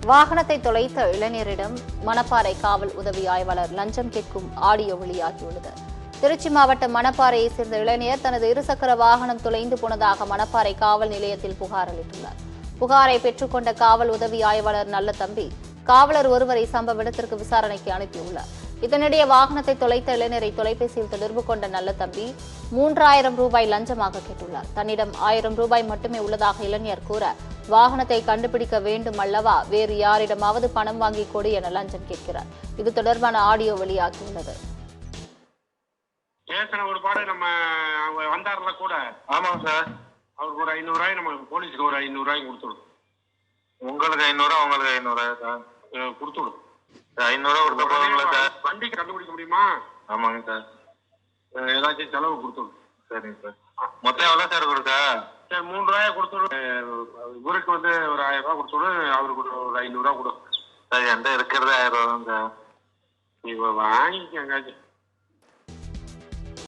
வாகனத்தை தொலைத்த இளைஞரிடம் மணப்பாறை காவல் உதவி ஆய்வாளர் லஞ்சம் கேட்கும் ஆடியோ வெளியாகியுள்ளது. திருச்சி மாவட்டம் மணப்பாறையைச் சேர்ந்த இளைஞர் தனது இருசக்கர வாகனம் தொலைந்து போனதாக மணப்பாறை காவல் நிலையத்தில் புகார் அளித்துள்ளார். புகாரை பெற்றுக்கொண்ட காவல் உதவி ஆய்வாளர் நல்லதம்பி காவலர் ஒருவரை சம்பவ இடத்திற்கு விசாரணைக்கு அனுப்பியுள்ளார். இதனிடையே வாகனத்தை தொலைத்த இளைஞரை தொலைபேசியில் தொடர்பு கொண்ட நல்லதம்பி 3000 ரூபாய் லஞ்சமாக கேட்டுள்ளார். தன்னிடம் 1000 ரூபாய் மட்டுமே உள்ளதாக இளைஞர் கூற, வாகனத்தை கண்டுபிடிக்க வேண்டும் அல்லவா, வேறு யாரிடமாவது பணம் வாங்கி கொடு என லஞ்சம் கேட்கிறார். இது தொடர்பான ஆடியோ வெளியாகியுள்ளது. ஒரு பாடு நம்ம வந்தாருல கூட. ஆமாங்க சார். அவருக்கு ஒரு 500 ரூபாய், நம்ம போலீஸ்க்கு ஒரு 500 ரூபாய் கொடுத்துடும். உங்களுக்கு 500, அவங்களுக்கு 500 சார் கொடுத்துடும். 500 கொடுத்துருவாங்களா சார்? வண்டிக்கு கண்டுபிடிக்க முடியுமா? ஆமாங்க சார். ஏதாச்சும் செலவு கொடுத்துடும். சரிங்க சார். மொத்தம் எவ்வளோ சார் கொடுக்க? சார் 3 ரூபாய் கொடுத்துடும். இவருக்கு வந்து ஒரு 1000 ரூபா கொடுத்துடும். அவருக்கு ஒரு 500 ரூபா கொடு சார். எந்த இருக்கிறது 1000 ரூபா தான் சார். இப்போ வாங்கிக்கோங்க.